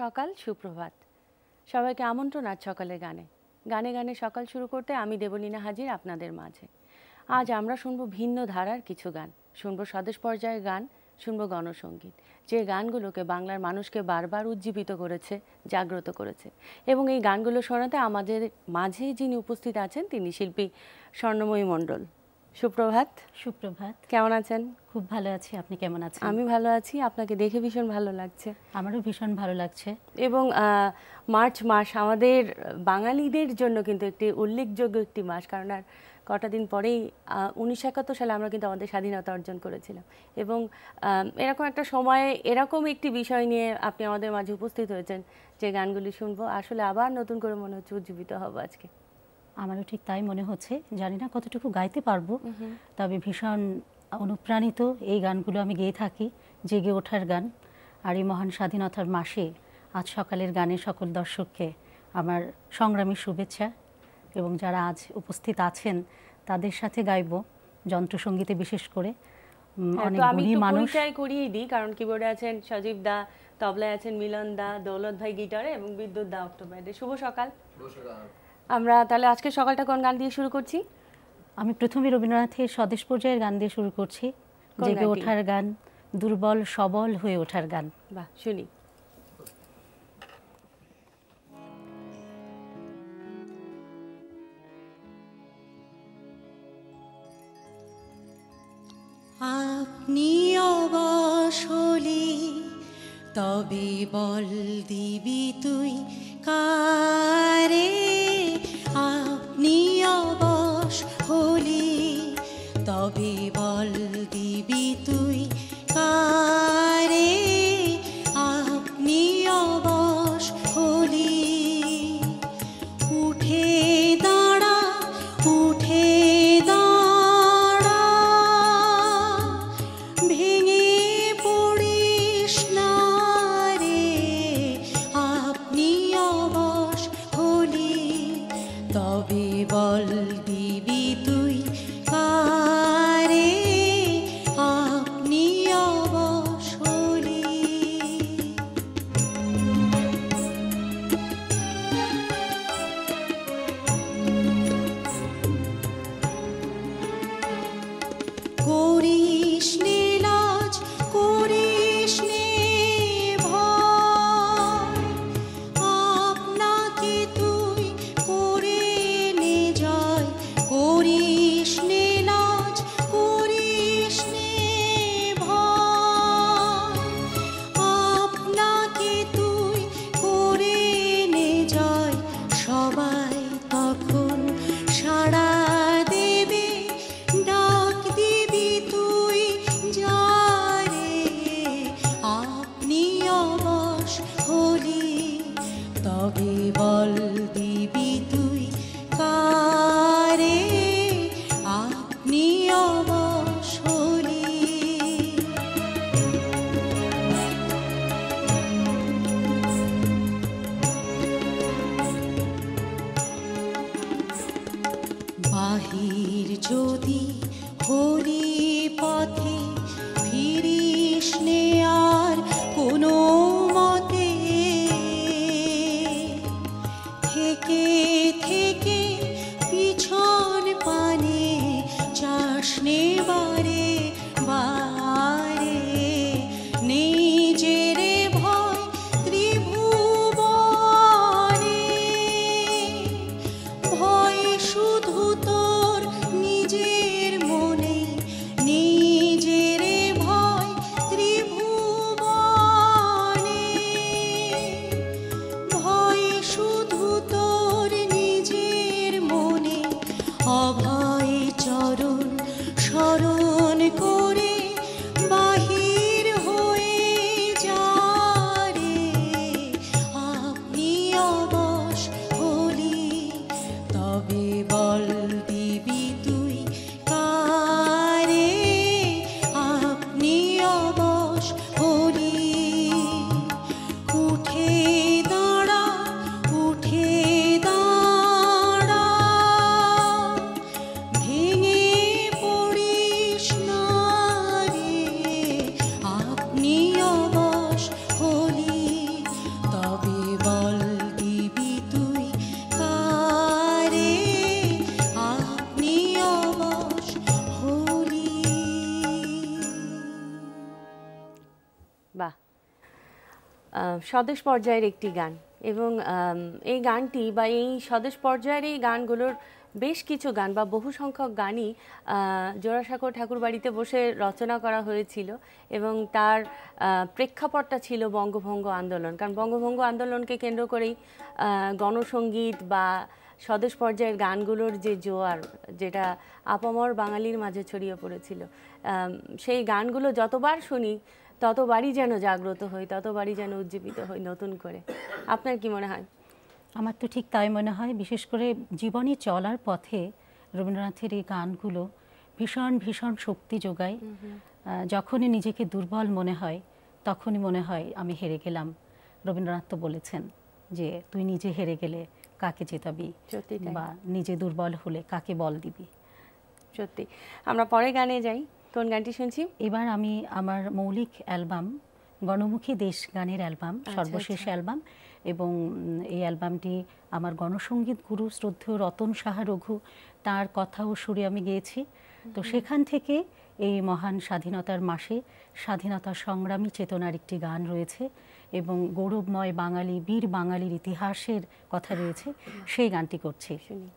সকাল, সুপ্রভাত। সবাইকে আমন্ত্রণ আজ সকালের গানে। গানে গানে সকাল শুরু করতে আমি দেবলীনা হাজির আপনাদের মাঝে। আজ আমরা শুনবো ভিন্ন ধারার কিছু গান, শুনবো স্বদেশ পর্যায়ের গান, শুনবো গণসঙ্গীত, যে গানগুলোকে বাংলার মানুষকে বারবার উজ্জীবিত করেছে, জাগ্রত করেছে। এবং এই গানগুলো শোনাতে আমাদের মাঝে যিনি উপস্থিত আছেন তিনি শিল্পী স্বর্ণময়ী মণ্ডল। সুপ্রভাত। সুপ্রভাত। কেমন আছেন? খুব ভালো আছি, আপনি কেমন আছেন? আমি ভালো আছি, আপনাকে দেখে ভীষণ ভালো লাগছে। আমারও ভীষণ ভালো লাগছে। এবং মার্চ মাস আমাদের বাঙালিদের জন্য কিন্তু একটি উল্লেখযোগ্য একটি মাস, কারণ আর কটা দিন পরেই 1971 সালে আমরা কিন্তু আমাদের স্বাধীনতা অর্জন করেছিলাম। এবং এরকম একটা সময়ে এরকম একটি বিষয় নিয়ে আপনি আমাদের মাঝে উপস্থিত হয়েছেন, যে গানগুলি শুনবো, আসলে আবার নতুন করে মনে হচ্ছে উজ্জীবিত হব আজকে। আমারও ঠিক তাই মনে হচ্ছে, জানি না কতটুকু গাইতে পারবো, তবে ভীষণ অনুপ্রাণিত। এই গানগুলো আমি গেয়ে থাকি, জেগে ওঠার গান। আর এই মহান স্বাধীনতার মাসে আজ সকালের গানে সকল দর্শককে আমার সংগ্রামী শুভেচ্ছা। এবং যারা আজ উপস্থিত আছেন তাদের সাথে গাইব যন্ত্রসঙ্গীতে, বিশেষ করে অনেক গুণী মানুষ। পরিচয় করিয়ে দিই, কারণ কিবোর্ডে আছেন সজীব দা, তবলায় আছেন মিলন দা, দৌলত ভাই গিটারে, এবং বিদ্যুৎ দা অক্টোপাইডে। শুভ সকাল। আমরা তাহলে আজকে সকালটা কোন গান দিয়ে শুরু করছি? আমি প্রথমে রবীন্দ্রনাথের স্বদেশ পর্যায়ের গান দিয়ে শুরু করছি, জেগে ওঠার গান, দুর্বল সবল হয়ে ওঠার গান। বাহ, শুনি। আপনি অবশ হলে তবে বল দিবি তুই কারে, আপনি অবশ হলে তবে বল দিবি তুই কারে, আপনি অবশ হলে উঠে দাঁড়া, উঠে দাঁড়া, ভেঙে পড়িস না রে, আপনি অবশ হলে তবে বল দিবি তুই কারে, আপনি অবশ হলে। করিস নে লাজ, করিস নে ভয়, আপনাকে তুই করে নে জয়, করিস নে লাজ, করিস নে ভয়, আপনাকে তুই করে নে জয়, সবাই তখন সাড়া দেবে, ডাক দিবি তুই যারে, আপনি অবশ হলে তবে বল দিবি তুই কারে, আপনি অবশ হলে। বাহির যদি হরি পথে ফিরিস নে আর কোনো মতে, থেকে থেকে পিছন পানে চাস নে বারে বারে, নিজের ভয় ত্রিভুবনে, ভয় শুধু তোর নিজের মনে, নিজের ভয় ত্রিভুবনে, ভয় শুধু তোর নিজের মনে, অভয় চরণ স্বদেশ পর্যায়ের একটি গান, এবং এই গানটি বা এই স্বদেশ পর্যায়ের এই গানগুলোর বেশ কিছু গান বা বহু সংখ্যক গানই জোড়াসাঁকো ঠাকুরবাড়িতে বসে রচনা করা হয়েছিল, এবং তার প্রেক্ষাপটটা ছিল বঙ্গভঙ্গ আন্দোলন। কারণ বঙ্গভঙ্গ আন্দোলনকে কেন্দ্র করেই গণসঙ্গীত বা স্বদেশ পর্যায়ের গানগুলোর যে জোয়ার, যেটা আপামর বাঙালির মাঝে ছড়িয়ে পড়েছিল, সেই গানগুলো যতবার শুনি ততবারই যেন জাগ্রত হই, ততবারই যেন উজ্জীবিত হই নতুন করে। আপনার কি মনে হয়? আমার তো ঠিক তাই মনে হয়। বিশেষ করে জীবনে চলার পথে রবীন্দ্রনাথের এই গানগুলো ভীষণ ভীষণ শক্তি যোগায়। যখনই নিজেকে দুর্বল মনে হয় তখনই মনে হয় আমি হেরে গেলাম। রবীন্দ্রনাথ তো বলেছেন যে তুই নিজে হেরে গেলে কাকে জেতাবি, বা নিজে দুর্বল হলে কাকে বল দিবি। সত্যি। আমরা পরে গানে যাই। কোন গানটি শুনছি এবার? আমি আমার মৌলিক অ্যালবাম গণমুখী দেশ গানের অ্যালবাম, সর্বশেষ অ্যালবাম, এবং এই অ্যালবামটি আমার গণসঙ্গীত গুরু শ্রদ্ধেয় রতন সাহা রঘু, তার কথা ও সুরে আমি গেয়েছি। তো সেখান থেকে এই মহান স্বাধীনতার মাসে স্বাধীনতা সংগ্রামী চেতনার একটি গান রয়েছে, এবং গৌরবময় বাঙালি বীর বাঙালির ইতিহাসের কথা রয়েছে, সেই গানটি করছি। শুনি।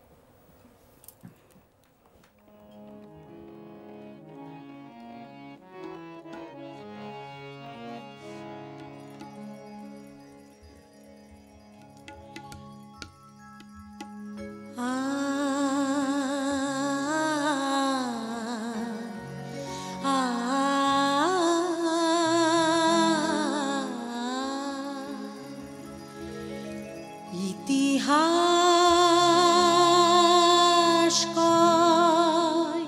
ইতিহাস কয়,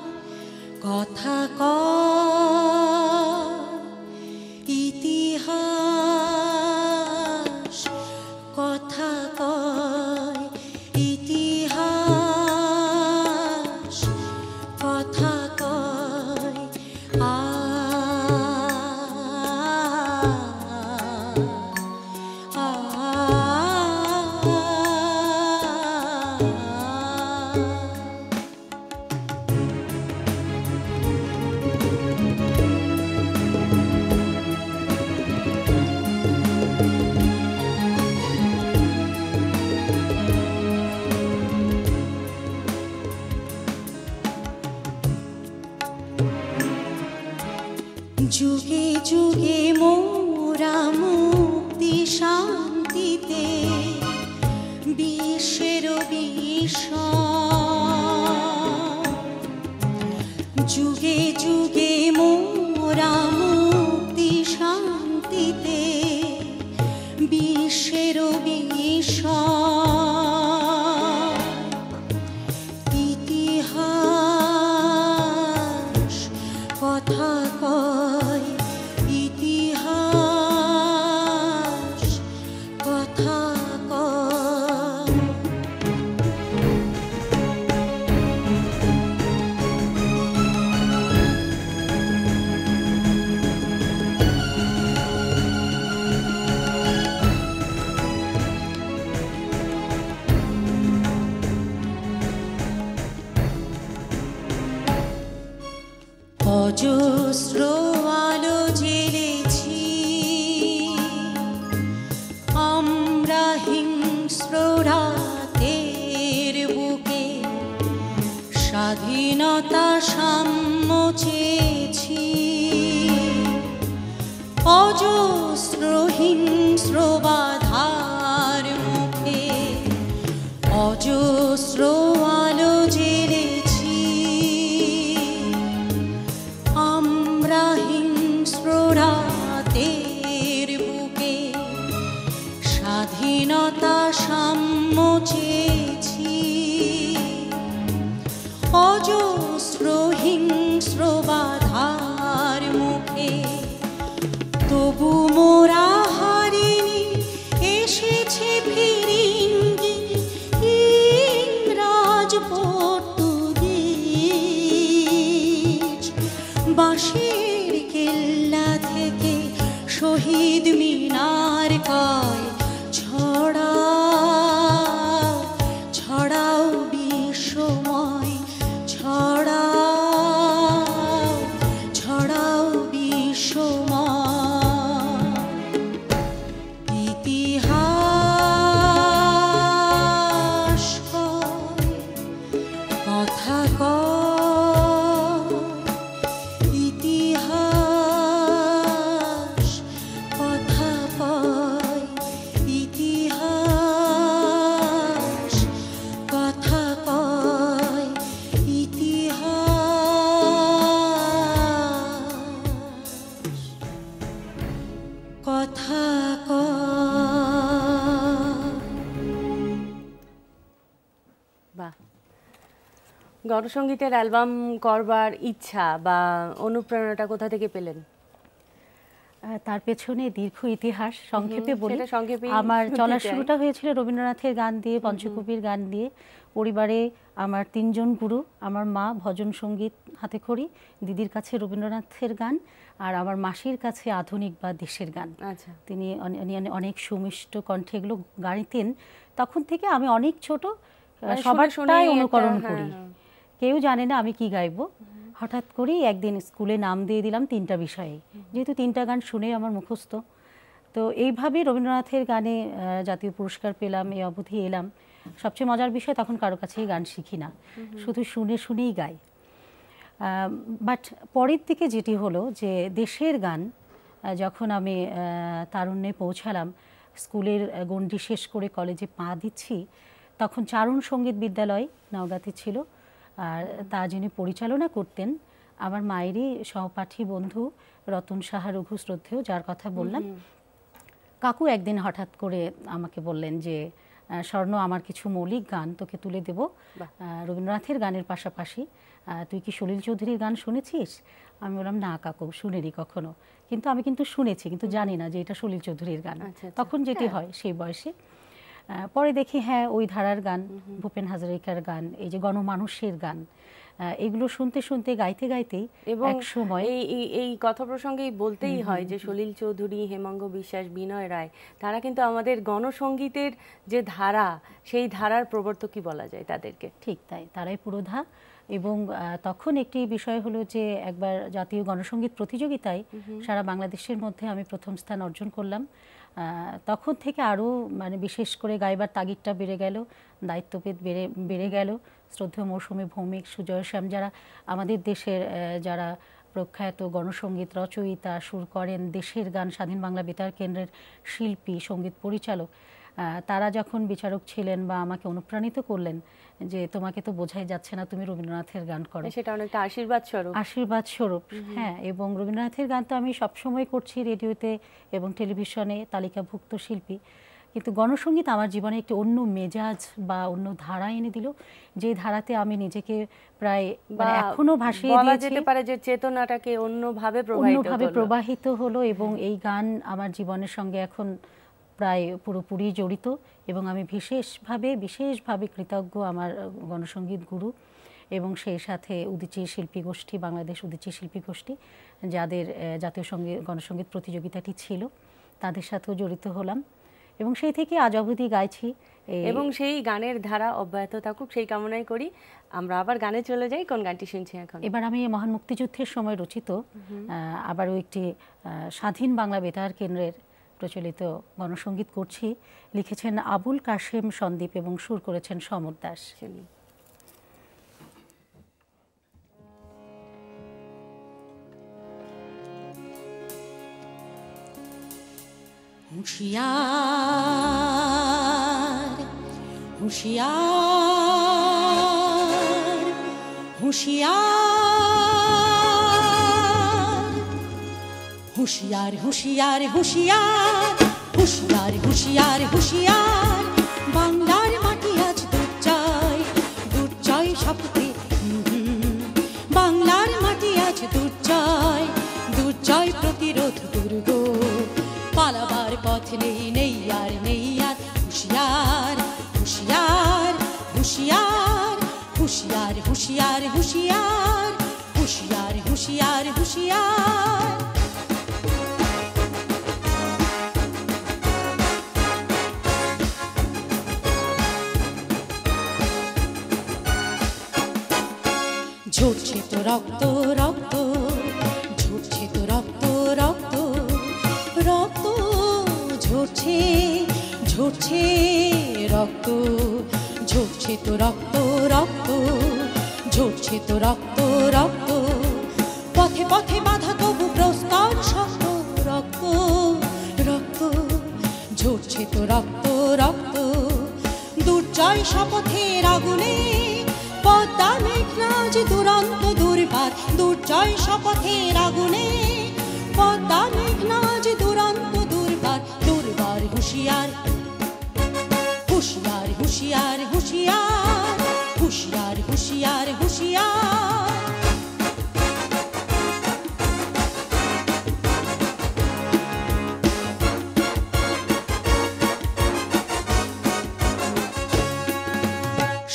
কথা কয়, ইতিহাস কথা কয়, ইতিহাস কথা কয়। যুগে যুগে মোরা মুক্তি শান্তিতে বিশ্বের বিষয়, যুগে যুগে মোরা মুক্তি শান্তিতে বিশ্বের বিষয়। ইতিহাস কথা কয়, ইতিহাস কথা কয়। অজস্র আলো জ্বেলেছি আমরা হিংস্র রাতের বুকে, স্বাধীনতা সাম্য চেয়েছি। অজস্র হিংস্র বাধার মুখে অজস্র আলো জ্বেলেছি আমরা হিংস্র রাতের বুকে, স্বাধীনতা সাম্য চেয়েছি। অজস্র হিংস্র বাধার মুখে তবু মোরা হারিনি, এসেছে ফিরিঙ্গি ইংরাজ পর্তুগিজ। বাঁশের কেল্লা থেকে শহীদ মিনার কয় ছড়াও ছড়াও বিশ্বময়, ছড়াও ছড়াও বিশ্বময়। কথা কয় ইতিহাস, কথা কয় ইতিহাস, কথা কয় ইতিহাস, কথা বাহ, গণসঙ্গীতের অ্যালবাম করবার ইচ্ছা বা অনুপ্রেরণাটা কোথা থেকে পেলেন? তার পেছনে দীর্ঘ ইতিহাস। সংক্ষেপে বলি, সেটা সংক্ষেপেই আমার শুনতে চলার চাই। শুরুটা হয়েছিল রবীন্দ্রনাথের গান দিয়ে, পঞ্চকবির গান দিয়ে। পরিবারে আমার 3 জন গুরু, আমার মা ভজন সঙ্গীত হাতে খড়ি, দিদির কাছে রবীন্দ্রনাথের গান, আর আমার মাসির কাছে আধুনিক বা দেশের গান। আচ্ছা, তিনি অনেক সুমিষ্ট কণ্ঠে এগুলো গাইতেন। তখন থেকে আমি অনেক ছোট, মানে শুনে সবারটাই শুনেই অনুকরণ একটা, করি। হ্যাঁ। কেউ জানে না আমি কি গাইবো। হঠাৎ করেই একদিন স্কুলে নাম দিয়ে দিলাম 3টা বিষয়ে, যেহেতু 3টা গান শুনে আমার মুখস্থ। তো এইভাবে রবীন্দ্রনাথের গানে জাতীয় পুরস্কার পেলাম, এই অবধি এলাম। সবচেয়ে মজার বিষয়, তখন কারো কাছেই গান শিখি না, শুধু শুনে শুনেই গাই। বাট পরের দিকে যেটি হলো যে দেশের গান, যখন আমি তারুণ্যে পৌঁছালাম, স্কুলের গণ্ডি শেষ করে কলেজে পা দিচ্ছি, তখন চারণ সঙ্গীত বিদ্যালয় নওগাঁতে ছিল। আর তা যিনি পরিচালনা করতেন আমার মায়েরই সহপাঠী বন্ধু রতন সাহা, রঘু শ্রদ্ধেয়, যার কথা বললাম। কাকু একদিন হঠাৎ করে আমাকে বললেন যে স্বর্ণ, আমার কিছু মৌলিক গান তোকে তুলে দেব রবীন্দ্রনাথের গানের পাশাপাশি। তুই কি সলিল চৌধুরীর গান শুনেছিস? আমি বললাম না কাকু, শুনিনি কখনো, কিন্তু আমি কিন্তু শুনেছি, কিন্তু জানি না যে এটা সলিল চৌধুরীর গান। তখন যেটি হয় সেই বয়সে। পরে দেখি হ্যাঁ ওই ধারার গান, ভূপেন হাজারিকার গান, এই যে গণমানুষের গান, এগুলো শুনতে শুনতে গাইতে গাইতেই এক সময় এই কথা প্রসঙ্গেই বলতেই হয় যে সলিল চৌধুরী, হেমাঙ্গ বিশ্বাস, বিনয় রায়, তারা কিন্তু আমাদের গণসঙ্গীতের যে ধারা, সেই ধারার প্রবর্তকই বলা যায় তাদেরকে। ঠিক তাই, তারাই পুরোধা। এবং তখন একটি বিষয় হলো যে একবার জাতীয় গণসঙ্গীত প্রতিযোগিতায় সারা বাংলাদেশের মধ্যে আমি প্রথম স্থান অর্জন করলাম। তখন থেকে আরও মানে বিশেষ করে গাইবার তাগিদটা বেড়ে গেল, দায়িত্ববোধ বেড়ে গেল। শ্রদ্ধেয় মৌসুমী ভৌমিক, সুজয় শ্যাম, যারা আমাদের দেশের যারা প্রখ্যাত গণসঙ্গীত রচয়িতা, সুর করেন, দেশের গান স্বাধীন বাংলা বেতার কেন্দ্রের শিল্পী, সঙ্গীত পরিচালক, তারা যখন বিচারক ছিলেন বা আমাকে অনুপ্রাণিত করলেন যে তোমাকে তো বোঝাই যাচ্ছে না তুমি রবীন্দ্রনাথের গান করো, সেটা অনেকটা আশীর্বাদ স্বরূপ। আশীর্বাদ স্বরূপ, হ্যাঁ। এবং রবীন্দ্রনাথের গান তো আমি সবসময় করছি রেডিওতে এবং টেলিভিশনে, তালিকাভুক্ত শিল্পী, কিন্তু গণসঙ্গীত আমার জীবনে একটি অন্য মেজাজ বা অন্য ধারা এনে দিল, যে ধারাতে আমি নিজেকে প্রায় মানে এখনো ভাসিয়ে বলা দিয়েছি, যেতে পারে যে চেতনাটাকে অন্যভাবে প্রবাহিত হলো। এবং এই গান আমার জীবনের সঙ্গে এখন প্রায় পুরোপুরি জড়িত। এবং আমি বিশেষভাবে কৃতজ্ঞ আমার গণসঙ্গীত গুরু এবং সেই সাথে উদীচী শিল্পী গোষ্ঠী, বাংলাদেশ উদীচী শিল্পী গোষ্ঠী, যাদের জাতীয় গণসঙ্গীত প্রতিযোগিতাটি ছিল, তাদের সাথেও জড়িত হলাম এবং সেই থেকে আজ অবধি গাইছি। এবং সেই গানের ধারা অব্যাহত থাকুক সেই কামনাই করি। আমরা আবার গানে চলে যাই। কোন গানটি শুনছি এখন? এবার আমি মহান মুক্তিযুদ্ধের সময় রচিত আবারও একটি স্বাধীন বাংলা বেতার কেন্দ্রের প্রচলিত গণসঙ্গীত করছি। লিখেছেন আবুল কাশেম সন্দীপ এবং সুর করেছেন সমর দাস। হুঁশিয়ার হুঁশিয়ার হুঁশিয়ার হুঁশিয়ার হুঁশিয়ার হুঁশিয়ার হুঁশিয়ার হুঁশিয়ার হুঁশিয়ার বাংলার মাটি আজ দুর্জয় দুর্জয় শপথে বাংলার মাটি আজ দুর্জয় দুর্জয় প্রতিরোধ দুর্গ পালাবার পথ নেই নেই আর নেই আর হুঁশিয়ার হুঁশিয়ার হুঁশিয়ার হুঁশিয়ার হুঁশিয়ার হুঁশিয়ার হুঁশিয়ার হুঁশিয়ার হুঁশিয়ার ঝরছে তো রক্ত রক্ত ঝরছে তো রক্ত রক্ত রক্ত ঝরছে ঝরছে রক্ত ঝরছে তো রক্ত রক্ত ঝরছে তো রক্ত রক্ত, পথে পথে বাধা তবু প্রস্তর শক্ত, রক্ত রক্ত ঝরছে তো রক্ত রক্ত, দুর্জয় শপথের আগুনে পদ্মা মেঘনা যে দুরন্ত দুর্বার, দুর্জয় শপথের আগুনে পদ্মা মেঘনা যে দুরন্ত দুর্বার, দুর্বার হুঁশিয়ার হুঁশিয়ার হুঁশিয়ার হুঁশিয়ার হুঁশিয়ার হুঁশিয়ার হুঁশিয়ার।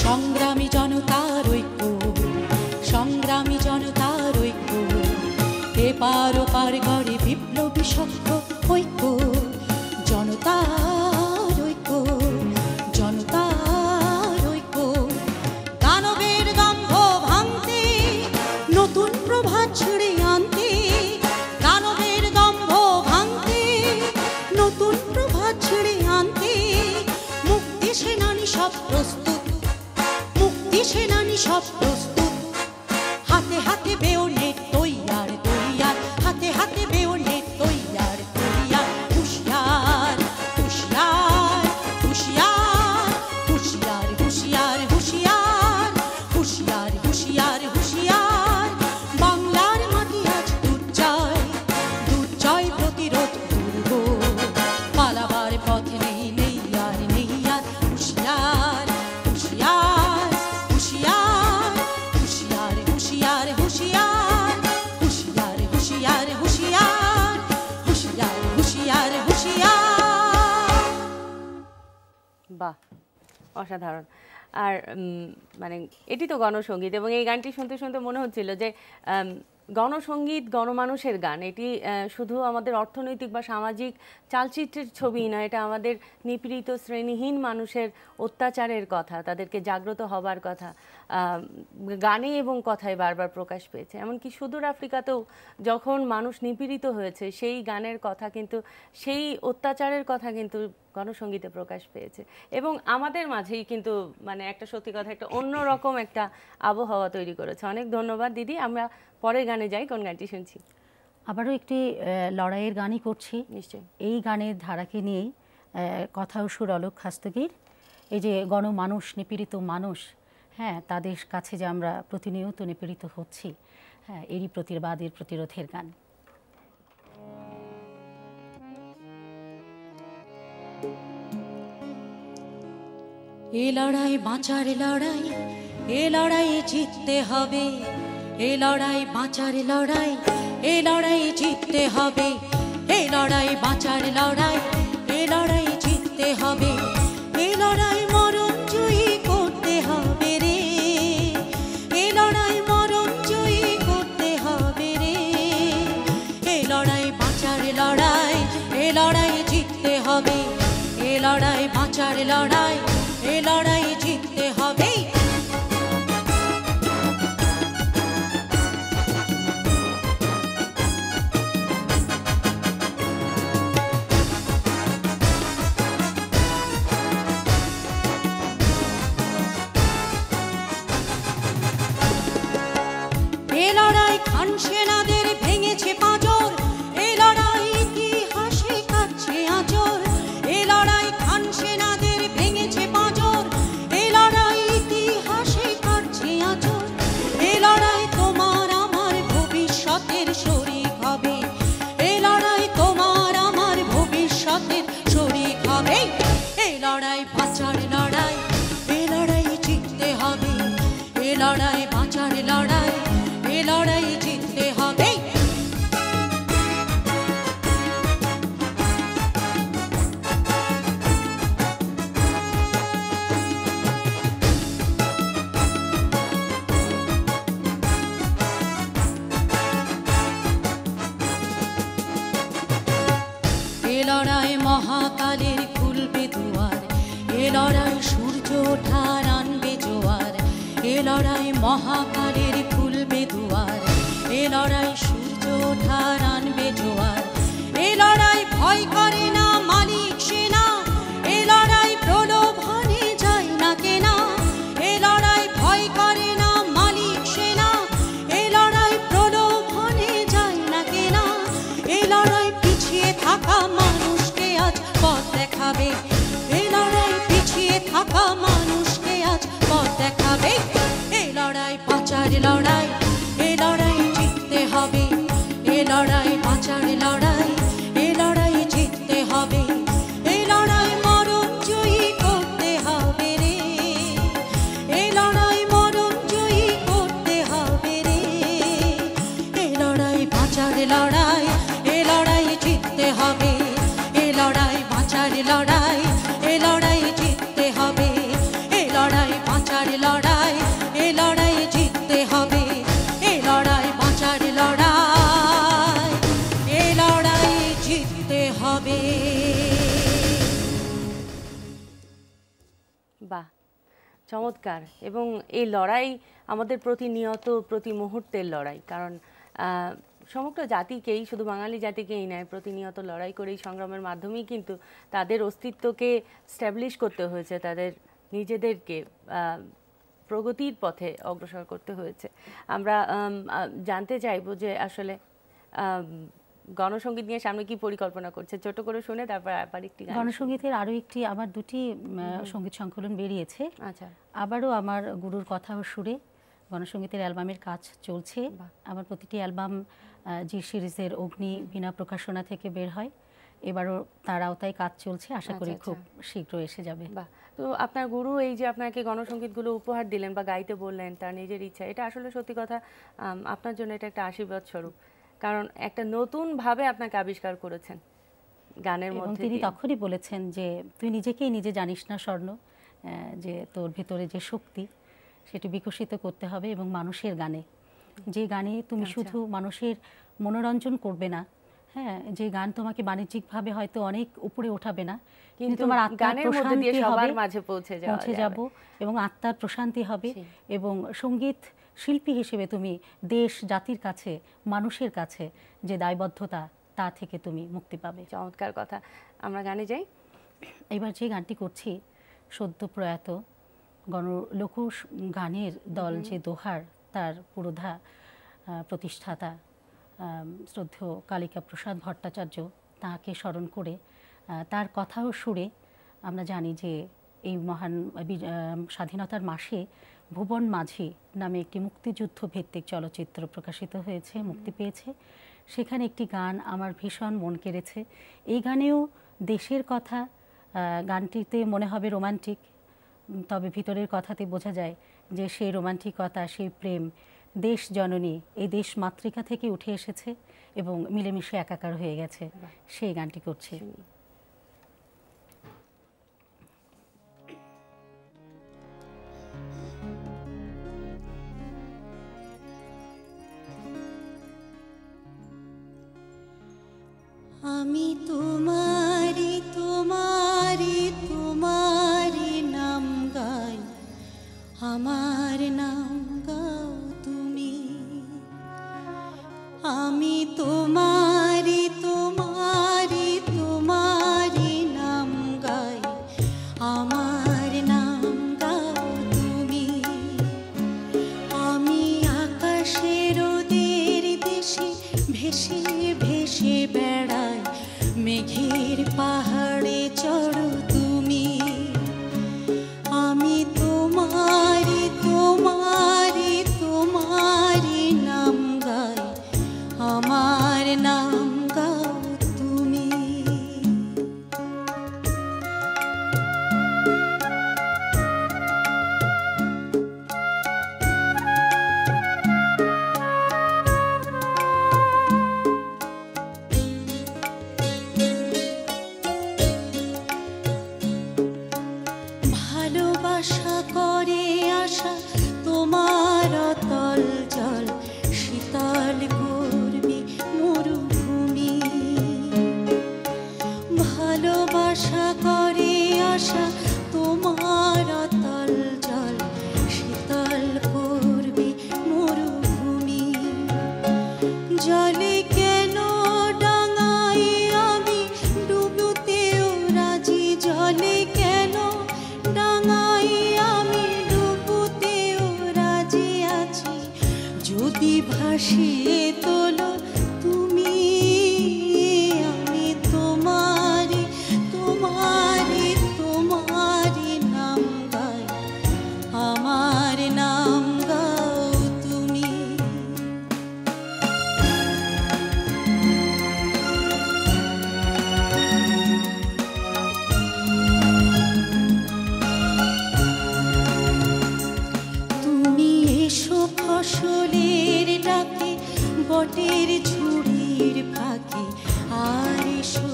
সংগ্রামী জনতার ঐক্য, সংগ্রামী জনতার ঐক্য, এপার ওপার গড়ে বিপ্লবী সক্ষ ঐক্য, জনতার ঐক্য, জনতার ঐক্য। দানবের দম্ভ ভাঙতে, নতুন প্রভাত ছেড়ে আনতে, দানবের দম্ভ ভাঙতে, নতুন প্রভাত ছেড়ে আনতে, মুক্তি সেনানী সব প্রস্তুত, মুক্তি সেনানী সব প্রস্তুত, হাতে হাতে বেয়োনেট তৈয়ার তৈয়ার, হাতে হাতে বেয়োনেট তৈয়ার তৈয়ার, হুঁশিয়ার হুঁশিয়ার হুঁশিয়ার হুঁশিয়ার হুঁশিয়ার হুঁশিয়ার হুঁশিয়ার হুঁশিয়ার হুঁশিয়ার। বাংলার মাটি আজ দুর্জয়, দুর্জয় প্রতিরোধ দুর্গ, পালাবার পথ নেই নেই আর নেই আর, হুঁশিয়ার হুঁশিয়ার হুঁশিয়ার হুঁশিয়ার হুঁশিয়ার হুঁশিয়ার হুঁশিয়ার হুঁশিয়ার হুঁশিয়ার হুঁশিয়ার হুঁশিয়ার হুঁশিয়ার। বাহ, অসাধারণ। আর মানে এটি তো গণসঙ্গীত, এবং এই গানটি শুনতে শুনতে মনে হচ্ছিল যে গণসঙ্গীত গণমানুষের গান, এটি শুধু আমাদের অর্থনৈতিক বা সামাজিক চালচিত্রের ছবি নয়, এটা আমাদের নিপীড়িত শ্রেণীহীন মানুষের অত্যাচারের কথা, তাদেরকে জাগ্রত হবার কথা গানে এবং কথায় বারবার প্রকাশ পেয়েছে। এমনকি সুদূর আফ্রিকাতেও যখন মানুষ নিপীড়িত হয়েছে, সেই গানের কথা কিন্তু, সেই অত্যাচারের কথা কিন্তু গণসঙ্গীতে প্রকাশ পেয়েছে, এবং আমাদের মাঝেই কিন্তু মানে একটা সত্যি কথা একটা অন্যরকম একটা আবহাওয়া তৈরি করেছে। অনেক ধন্যবাদ দিদি। আমরা পরের গানে যাই, কোন গানটি শুনছি? আবারও একটি লড়াইয়ের গানই করছি। নিশ্চয়ই। এই গানের ধারাকে নিয়েই কথা ও সুর অলোক খাস্তগীর। এই যে গণমানুষ, নিপীড়িত মানুষ, হ্যাঁ, তাদের কাছে যে আমরা প্রতিনিয়ত নিপীড়িত হচ্ছি, হ্যাঁ, এরই প্রতিবাদের প্রতিরোধের গান। এ লড়াই বাঁচার লড়াই, এ লড়াই জিততে হবে, এ লড়াই বাঁচার লড়াই, এ লড়াই জিততে হবে, এ লড়াই বাঁচার লড়াই, এ লড়াই জিততে হবে, এ লড়াই মরণ জয়ী করতে হবে রে, এ লড়াই মরণ জয়ী করতে হবে রে, এ লড়াই বাঁচার লড়াই, এ লড়াই জিততে হবে, এ লড়াই বাঁচার লড়াই, এ লড়াই জিততে হবে। এ লড়াই খান সেনাদের ভেঙেছে পাঁজর, এ লড়াই ইতিহাসে কাটছে আঁচড়, এ লড়াই খান সেনাদের ভেঙেছে পাঁজর, এ লড়াই ইতিহাসে কাটছে আঁচড়, এ লড়াই তোমার আমার ভবিষ্যতের শরিক হবে, এ লড়াই তোমার আমার ভবিষ্যতের শরিক হবে, এ লড়াই বাঁচার লড়াই, এ লড়াই জিততে হবে, এ লড়াই বাঁচার লড়াই, এ লড়াই জিততে হবে। এ লড়াই মহাকালের খুলবে দুয়ার, এ লড়াই সূর্য ওঠার আনবে জোয়ার, এ লড়াই মহাকালের খুলবে দুয়ার, এ লড়াই সূর্য ওঠার আনবে জোয়ার, এ লড়াই ভয় করে না মালিক সেনা, এ লড়াই প্রলোভনে যায় না কেনা, এ লড়াই ভয় করে না মালিক লড়াই, এ লড়াই জিততে হবে, এ লড়াই বাঁচার লড়াই, এ লড়াই জিততে হবে, এ লড়াই বাঁচার লড়াই, এ লড়াই জিততে হবে, এ লড়াই বাঁচার লড়াই, এ লড়াই জিততে হবে। বাহ, চমৎকার। এবং এই লড়াই আমাদের প্রতিনিয়ত প্রতি মুহূর্তের লড়াই, কারণ সমগ্র জাতিকেই, শুধু বাঙালি জাতিকেই নয়, প্রতিনিয়ত লড়াই করে এই সংগ্রামের মাধ্যমেই কিন্তু তাদের অস্তিত্বকে স্ট্যাবলিশ করতে হয়েছে, তাদের নিজেদেরকে প্রগতির পথে অগ্রসর করতে হয়েছে। আমরা জানতে চাইবো যে আসলে গণসঙ্গীত নিয়ে সামনে কি পরিকল্পনা করছে, ছোট করে শুনে তারপর আবার একটি গণসঙ্গীতের আরও একটি, আমার দুটি সঙ্গীত সংকলন বেরিয়েছে। আচ্ছা, আবারও আমার গুরুর কথা ও সুরে গণসঙ্গীতের অ্যালবামের কাজ চলছে। আমার প্রতিটি অ্যালবাম জি সিরিজের অগ্নি বিনা প্রকাশনা থেকে বের হয়, এবারও তার আওতায় কাজ চলছে, আশা করি খুব শীঘ্র এসে যাবে। বাহ, তো আপনার গুরু এই যে আপনাকে গণসঙ্গীতগুলো উপহার দিলেন বা গাইতে বললেন তার নিজের ইচ্ছা, এটা আসলে সত্যি কথা আপনার জন্য এটা একটা আশীর্বাদ স্বরূপ, কারণ একটা নতুন ভাবে আপনাকে আবিষ্কার করেছেন গানের মধ্যে। তিনি তখনই বলেছেন যে তুই নিজেকেই নিজে জানিস না স্বর্ণ, যে তোর ভিতরে যে শক্তি সেটি বিকশিত করতে হবে, এবং মানুষের গানে, যে গানে তুমি শুধু মানুষের মনোরঞ্জন করবে না, হ্যাঁ, যে গান তোমাকে বাণিজ্যিকভাবে হয়তো অনেক উপরে ওঠাবে না, কিন্তু তোমার আত্মার প্রশান্তি হবে, মাঝে পৌঁছে যাব, এবং আত্মার প্রশান্তি হবে, এবং সঙ্গীত শিল্পী হিসেবে তুমি দেশ জাতির কাছে, মানুষের কাছে যে দায়বদ্ধতা, তা থেকে তুমি মুক্তি পাবে। চমৎকার কথা। আমরা গানে যাই। এবার যে গানটি করছি, সদ্য প্রয়াত লোক গানের দল যে দোহার, তার পুরোধা প্রতিষ্ঠাতা শ্রদ্ধেয় কালিকা প্রসাদ ভট্টাচার্য, তাকে স্মরণ করে তার কথা ও সুরে আমরা জানি যে এই মহান স্বাধীনতার মাসে ভুবন মাঝি নামে একটি মুক্তিযুদ্ধ ভিত্তিক চলচ্চিত্র প্রকাশিত হয়েছে, মুক্তি পেয়েছে। সেখানে একটি গান আমার ভীষণ মন কেড়েছে। এই গানেও দেশের কথা, গানটিতে মনে হবে রোমান্টিক, তবে ভিতরের কথাতে বোঝা যায় যে সেই রোমান্টিকতা, সেই প্রেম দেশ জননী, এই দেশ মাতৃকা থেকে উঠে এসেছে এবং মিলেমিশে একাকার হয়ে গেছে। সেই গানটি করছি। আমি তোমারি তোমারি তোমারি নাম গাই, আমার নাম গাও তুমি। আমি তোমারি তোমারি তোমারি নাম গাই, আমার নাম গাও তুমি। আমি আকাশের ওদের দেশে ভেসে ভেসে বেড়াই, মেঘের পাহাড়ে চড়ো তুমি। আমি তোমারি তোমারি তোমারি নাম গাই, আমার নাম গাও তুমি। ভালোবাসা করে আশা তোমার অতল জল, শীতল করবে মরুভূমি। ভালোবাসা করে আশা তোমার অতল জল, শীতল করবে মরুভূমি। জলে কেন ডাঙাই আমি ডুবতেও রাজি, জলে কেন ডাঙাই আমি ডুবতেও রাজি আছি, যদি ভাসিয়ে তোলো তুমি। আমি তোমারি তোমারি তোমারি নাম গাই, আমার নাম গাও তুমি। তুমি এসো ফসলের ডাকে, বটের ঝুড়ি আর এসো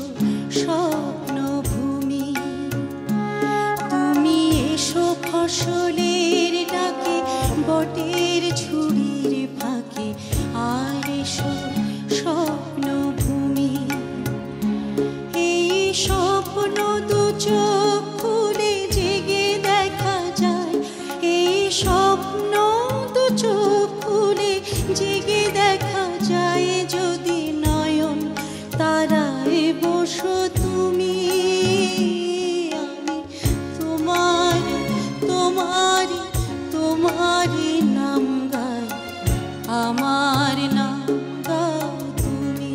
স্বপ্নভূমি, তুমি এসো ফসলের ডাকে বটের ঝুড়ির ফাঁকে, আর এসো স্বপ্নভূমি। এই স্বপ্ন দু চোখ খুলে জেগে দেখা যায়, এই স্বপ্ন দু চোখ খুলে জেগে দেখা যায়, যদি নয়ন তারায় বসো তুমি। আমি তোমার তোমারি তোমারি নাম গাই, আমার নাম গাও তুমি।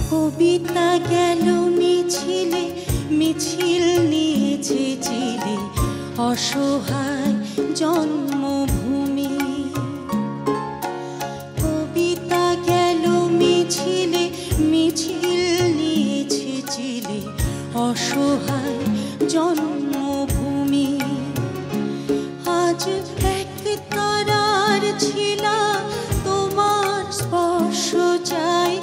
কবিতা গেল মিছিলে, মিছিল নিয়েছে চিলে অসহায় জন্মভূমি। কবিতা গেল মিছিলে, মিছিল নিয়েছে চিলে অসহায় জন্মভূমি। আজ এক তারার ছিলা তোমার স্পর্শ চাই,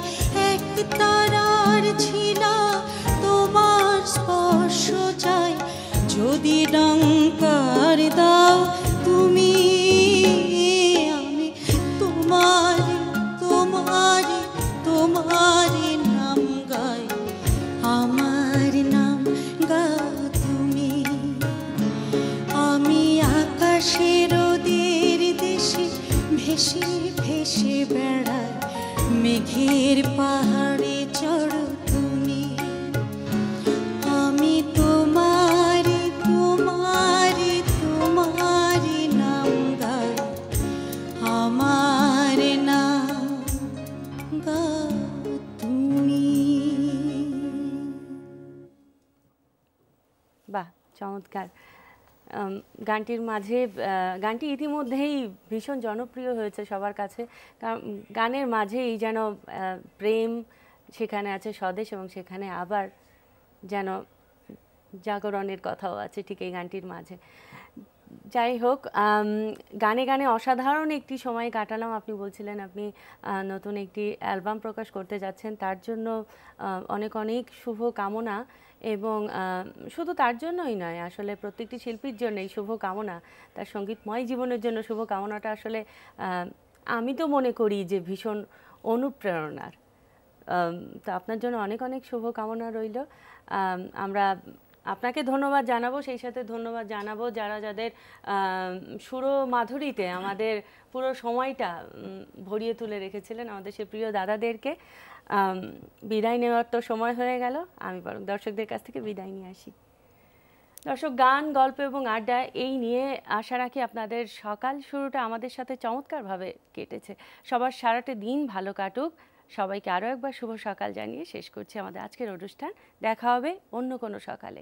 এক তারার ছিলা তোমার স্পর্শ চাই, যদি ডঙ্কার দাও তুমি। আমি তোমার তোমার তোমার নাম গাই, আমার নাম গাও তুমি। আমি আকাশের ওদের দেশে ভেসে ভেসে বেড়াই, মেঘের পাহাড়ে চড়ো তুমি। আমি তোমার তোমার তোমার নাম গাই, আমার নাম গাও তুমি। বাহ, চমৎকার। গানটির মাঝে গানটি ইতিমধ্যেই ভীষণ জনপ্রিয় হয়েছে সবার কাছে, কারণ গানের মাঝেই যেন প্রেম সেখানে আছে, স্বদেশ, এবং সেখানে আবার যেন জাগরণের কথাও আছে ঠিক এই গানটির মাঝে। যাই হোক, গানে গানে অসাধারণ একটি সময় কাটালাম। আপনি বলছিলেন আপনি নতুন একটি অ্যালবাম প্রকাশ করতে যাচ্ছেন, তার জন্য অনেক অনেক শুভ কামনা। এবং শুধু তার জন্যই নয়, আসলে প্রত্যেকটি শিল্পীর জন্যই শুভ কামনা, তার সঙ্গীতময় জীবনের জন্য শুভ কামনাটা আসলে আমি তো মনে করি যে ভীষণ অনুপ্রেরণার। তো আপনার জন্য অনেক অনেক শুভ কামনা রইল। আমরা আপনাকে ধন্যবাদ জানাবো, সেই সাথে ধন্যবাদ জানাবো যারা যাদের সুর মাধুরীতে আমাদের পুরো সময়টা ভরিয়ে তুলে রেখেছিলেন, আমাদের সে প্রিয় দাদাদেরকে। বিদায় নেওয়ার তো সময় হয়ে গেল, আমি বরং দর্শকদের কাছ থেকে বিদায় নিয়ে আসি। দর্শক, গান, গল্প এবং আড্ডা এই নিয়ে আশা রাখি আপনাদের সকাল শুরুটা আমাদের সাথে চমৎকারভাবে কেটেছে। সবার সারাটা দিন ভালো কাটুক। সবাইকে আরও একবার শুভ সকাল জানিয়ে শেষ করছি আমাদের আজকের অনুষ্ঠান। দেখা হবে অন্য কোনো সকালে।